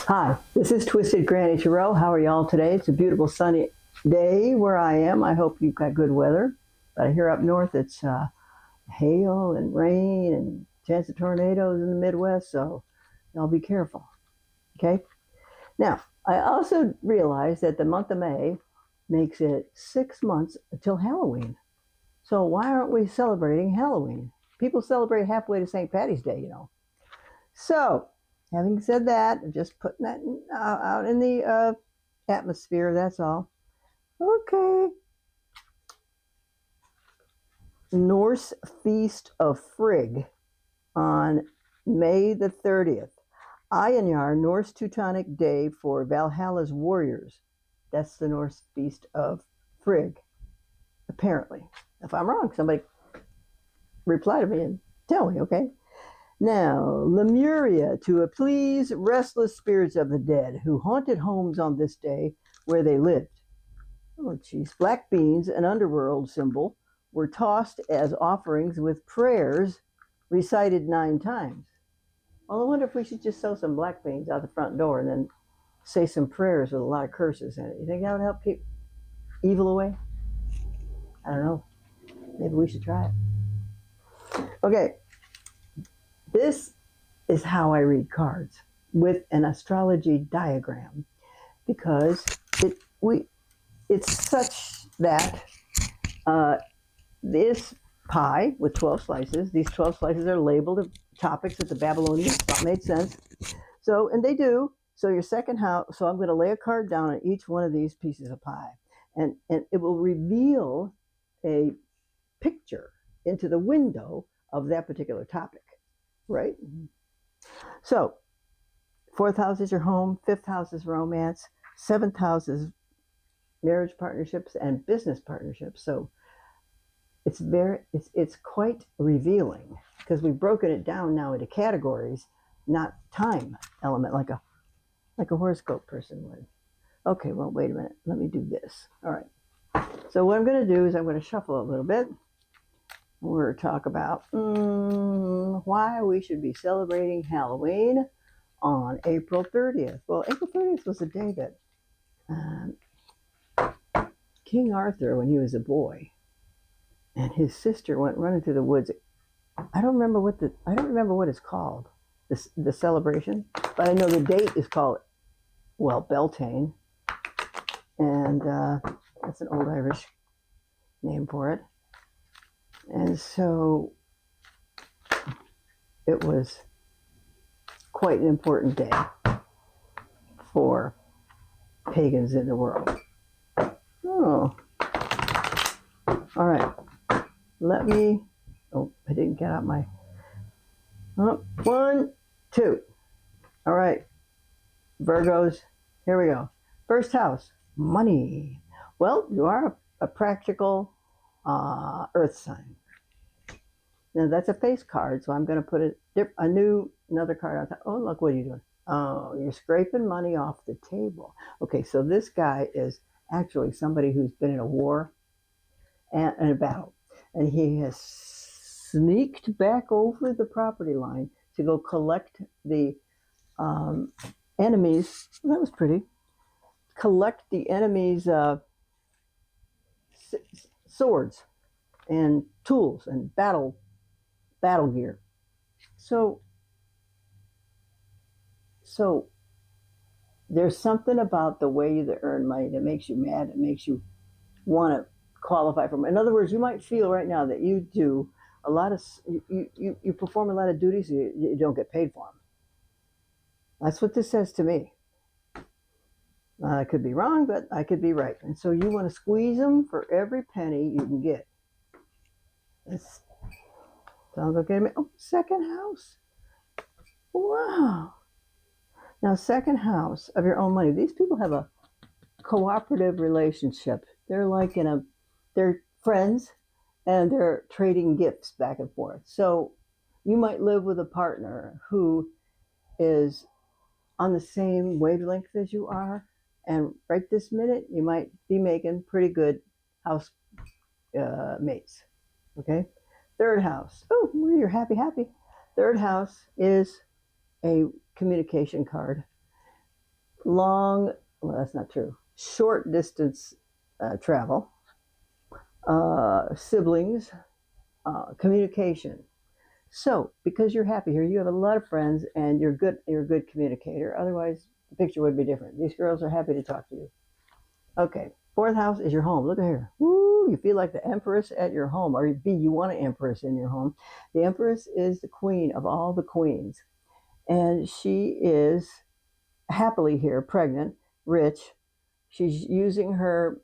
Hi, this is Twisted Granny Tarot. How are y'all today? It's a beautiful sunny day where I am. I hope you've got good weather. But here up north, it's hail and rain and chance of tornadoes in the Midwest, so y'all be careful. Okay? Now, I also realize that the month of May makes it 6 months until Halloween. So why aren't we celebrating Halloween? People celebrate halfway to St. Patty's Day, you know. So, having said that, I'm just putting that out in the atmosphere, that's all. Okay. Norse Feast of Frigg on May the 30th. Ayanjar, Norse Teutonic Day for Valhalla's warriors. That's the Norse Feast of Frigg, apparently. If I'm wrong, somebody reply to me and tell me, okay? Now, Lemuria, to appease restless spirits of the dead who haunted homes on this day where they lived. Oh, geez. Black beans, an underworld symbol, were tossed as offerings with prayers recited 9 times. Well, I wonder if we should just sow some black beans out the front door and then say some prayers with a lot of curses in it. You think that would help keep evil away? I don't know. Maybe we should try it. Okay, this is how I read cards with an astrology diagram because it's such that this pie with 12 slices, these 12 slices are labeled of topics that the Babylonians thought made sense. So, and they do. So your second house, so I'm going to lay a card down on each one of these pieces of pie, and it will reveal a picture into the window of that particular topic, right? So, fourth house is your home, fifth house is romance, seventh house is marriage partnerships and business partnerships. So it's quite revealing because we've broken it down now into categories, not time element like a horoscope person would. Okay, well, wait a minute. Let me do this. All right. So what I'm going to do is I'm going to shuffle a little bit. We're going to talk about why we should be celebrating Halloween on April 30th. Well, April 30th was the day that King Arthur, when he was a boy, and his sister went running through the woods. I don't remember what it's called, the celebration, but I know the date is called, well, Beltane, and that's an old Irish name for it. And so it was quite an important day for pagans in the world. Oh, all right. Let me. Oh, I didn't get out my. Oh, 1, 2. All right, Virgos. Here we go. First house, money. Well, you are a practical earth sign. Now that's a face card, so I'm going to put another card on top. Oh, look, what are you doing? Oh, you're scraping money off the table. Okay, so this guy is actually somebody who's been in a war and a battle, and he has sneaked back over the property line to go collect the enemies. Well, that was pretty. Collect the enemies' swords and tools and battle gear. So so there's something about the way you earn money that makes you mad, that makes you want to qualify for. In other words, you might feel right now that you do a lot of you perform a lot of duties you don't get paid for them. That's what this says to me. I could be wrong, but I could be right. And so you want to squeeze them for every penny you can get. This sounds okay to me. Oh, second house. Wow. Now, second house of your own money. These people have a cooperative relationship. They're friends and they're trading gifts back and forth. So you might live with a partner who is on the same wavelength as you are. And right this minute, you might be making pretty good house mates. Okay. Third house. Oh, you're happy. Third house is a communication card. long, well, that's not true, short distance travel, siblings, communication. So, because you're happy here, you have a lot of friends and you're good. You're a good communicator. Otherwise, the picture would be different. These girls are happy to talk to you. Okay, fourth house is your home. Look at here. Woo! You feel like the empress at your home, or B, you want an empress in your home. The empress is the queen of all the queens, and she is happily here, pregnant, rich. She's using her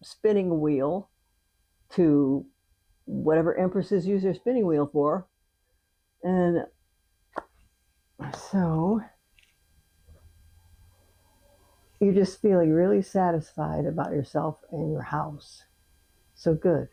spinning wheel to whatever empresses use their spinning wheel for, and so you're just feeling really satisfied about yourself and your house. So good.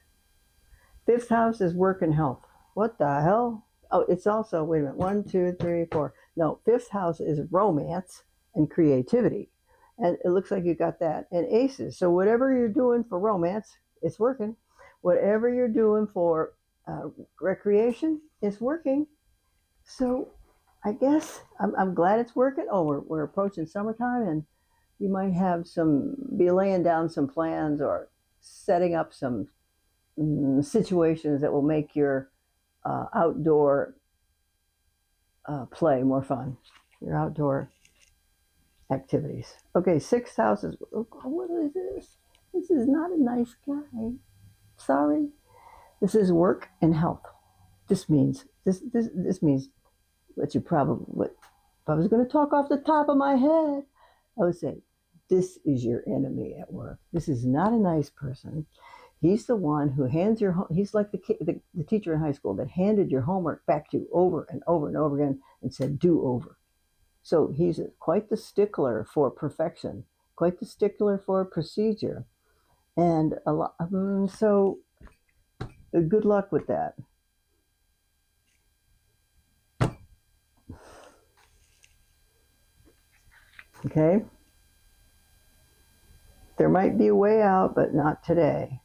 Fifth house is work and health. What the hell? Oh, it's also, wait a minute, one, two, three, four. No, fifth house is romance and creativity. And it looks like you got that. And aces. So whatever you're doing for romance, it's working. Whatever you're doing for recreation, it's working. So I guess I'm glad it's working. Oh, we're approaching summertime, and you might have be laying down some plans or setting up some situations that will make your outdoor play more fun, your outdoor activities. Okay, sixth house is, oh, what is this? This is not a nice guy. Sorry. This is work and health. This means what you probably, what if I was going to talk off the top of my head, I would say, this is your enemy at work. This is not a nice person. He's the one who hands he's like the teacher in high school that handed your homework back to you over and over and over again and said, do over. So he's quite the stickler for perfection, quite the stickler for procedure. And a lot, so good luck with that. Okay? There might be a way out, but not today.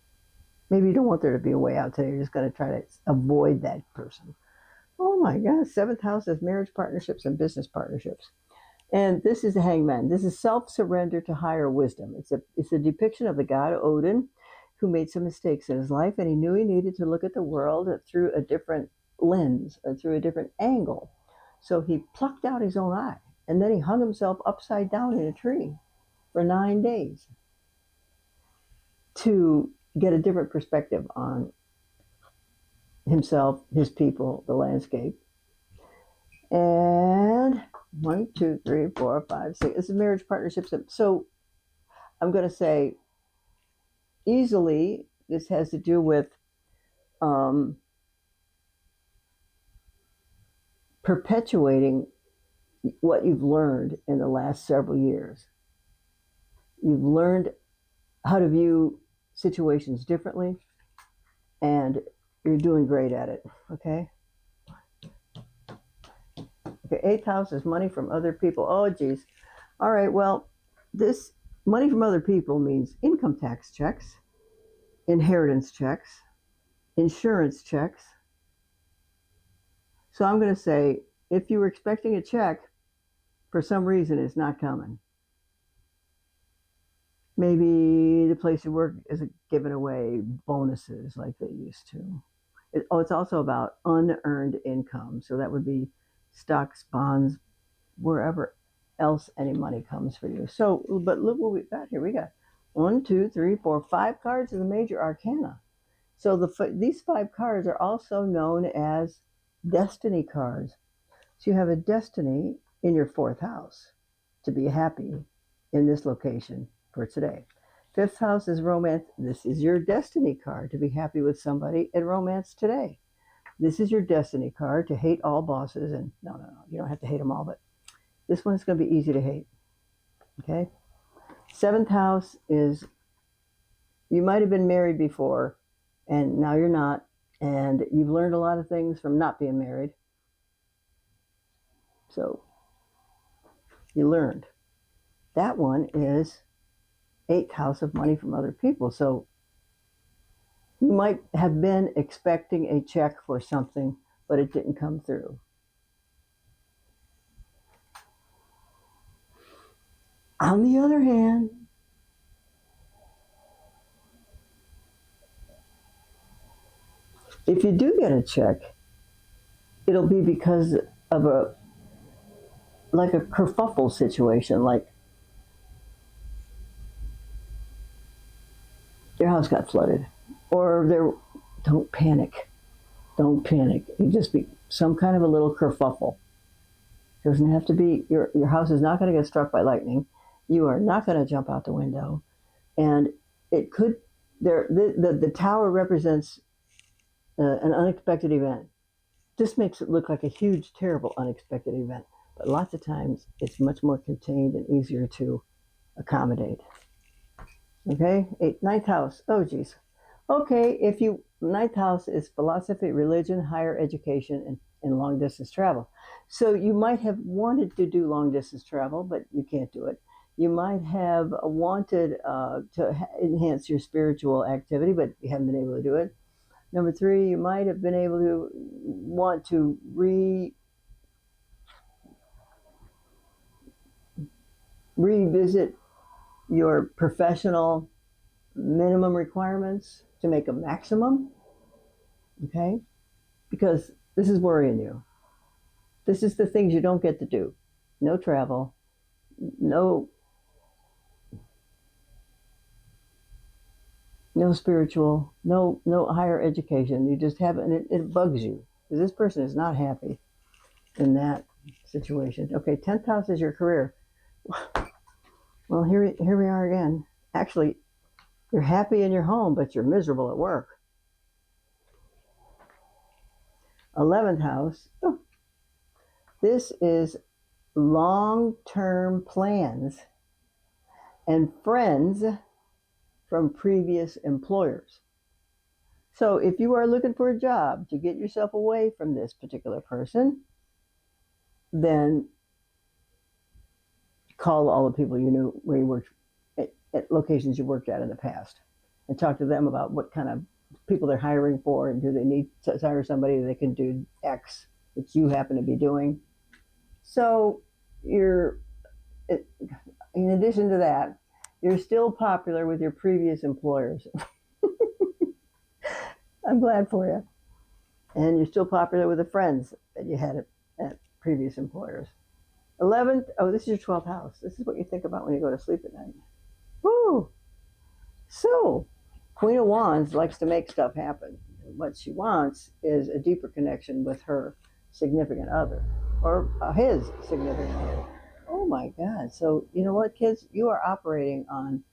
Maybe you don't want there to be a way out today. You're just going to try to avoid that person. Oh my God. Seventh house is marriage partnerships and business partnerships. And this is the hangman. This is self-surrender to higher wisdom. It's a depiction of the god Odin, who made some mistakes in his life, and he knew he needed to look at the world through a different lens, or through a different angle. So he plucked out his own eye, and then he hung himself upside down in a tree for 9 days to get a different perspective on himself, his people, the landscape. And 1, 2, 3, 4, 5, 6. This is marriage partnerships. So I'm going to say easily this has to do with perpetuating what you've learned in the last several years. You've learned how to view situations differently, and you're doing great at it. Okay. Okay, eighth house is money from other people. Oh, geez. All right, well, this money from other people means income tax checks, inheritance checks, insurance checks. So I'm going to say if you were expecting a check, for some reason it's not coming. Maybe the place you work isn't giving away bonuses like they used to. It's also about unearned income. So that would be stocks, bonds, wherever else any money comes for you. So, but look what we've got here. We got 1, 2, 3, 4, 5 cards of the major arcana. So these 5 cards are also known as destiny cards. So you have a destiny in your 4th house to be happy in this location for today. 5th house is romance. This is your destiny card to be happy with somebody in romance today. This is your destiny card to hate all bosses. And no, you don't have to hate them all, but this one's going to be easy to hate. Okay. 7th house is you might have been married before and now you're not. And you've learned a lot of things from not being married. So you learned. That one is 8th house of money from other people. So you might have been expecting a check for something, but it didn't come through. On the other hand, if you do get a check, it'll be because of a like a kerfuffle situation, like your house got flooded, or there. Don't panic. Don't panic. It just be some kind of a little kerfuffle. It doesn't have to be your house is not going to get struck by lightning. You are not going to jump out the window, and it could. The tower represents an unexpected event. This makes it look like a huge, terrible, unexpected event. But lots of times it's much more contained and easier to accommodate. Okay, ninth house. Oh, geez. Okay, if you ninth house is philosophy, religion, higher education, and long distance travel. So you might have wanted to do long distance travel, but you can't do it. You might have wanted to enhance your spiritual activity, but you haven't been able to do it. Number three, you might have been able to want to revisit your professional minimum requirements to make a maximum, okay? Because this is worrying you. This is the things you don't get to do. No travel, no spiritual, no higher education. You just have it bugs you. Because this person is not happy in that situation. Okay, 10th house is your career. Well, here we are again. Actually, you're happy in your home, but you're miserable at work. 11th house. Oh, this is long-term plans and friends from previous employers. So if you are looking for a job to get yourself away from this particular person, then call all the people you knew where you worked at locations you worked at in the past and talk to them about what kind of people they're hiring for, and do they need to hire somebody that can do X, which you happen to be doing. So you're, in addition to that, you're still popular with your previous employers. I'm glad for you. And you're still popular with the friends that you had at previous employers. 11th, oh, this is your 12th house. This is what you think about when you go to sleep at night. Woo! So, Queen of Wands likes to make stuff happen. What she wants is a deeper connection with her significant other, or his significant other. Oh my God. So, you know what, kids? You are operating on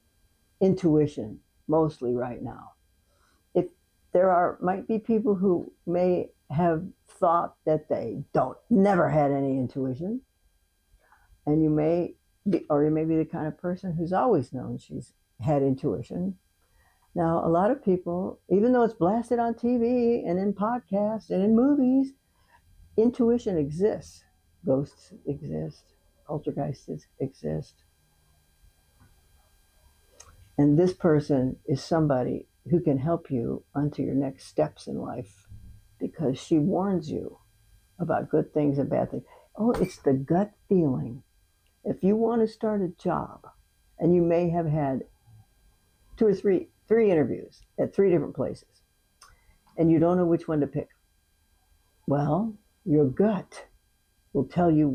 intuition mostly right now. If might be people who may have thought that they never had any intuition, and you may be, or you may be the kind of person who's always known she's had intuition. Now, a lot of people, even though it's blasted on TV and in podcasts and in movies, intuition exists. Ghosts exist. Poltergeists exist. And this person is somebody who can help you onto your next steps in life, because she warns you about good things and bad things. Oh, it's the gut feeling. If you want to start a job, and you may have had two or three interviews at three different places, and you don't know which one to pick, well, your gut will tell you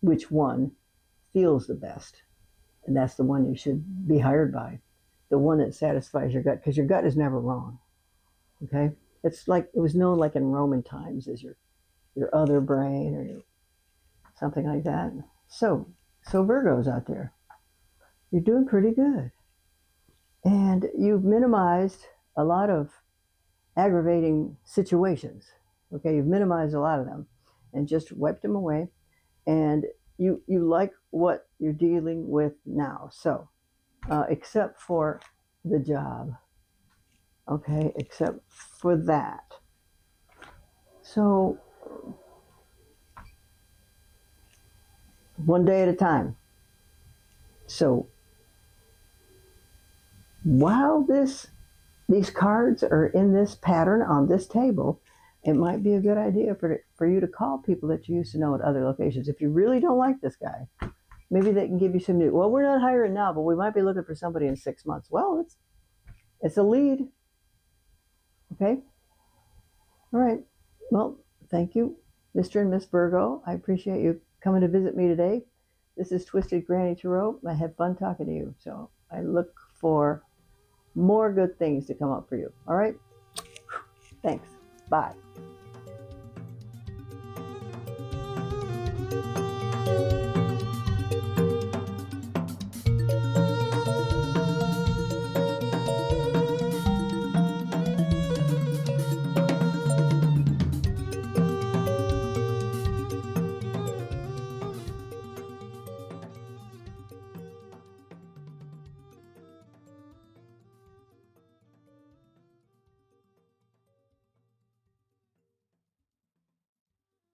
which one feels the best, and that's the one you should be hired by, the one that satisfies your gut, because your gut is never wrong. Okay, it's like it was known, like in Roman times, as your other brain, or something like that. So Virgos out there, you're doing pretty good, and you've minimized a lot of aggravating situations. Okay, you've minimized a lot of them and just wiped them away, and you like what you're dealing with now. So except for the job, okay, except for that. So one day at a time. So while these cards are in this pattern on this table, it might be a good idea for you to call people that you used to know at other locations. If you really don't like this guy, Maybe they can give you some new. Well, we're not hiring now, but we might be looking for somebody in 6 months. Well, it's a lead. Okay. All right. Well, thank you, Mr. and Miss Virgo. I appreciate you coming to visit me today. This is Twisted Granny Tarot. I had fun talking to you. So I look for more good things to come up for you. All right. Thanks. Bye.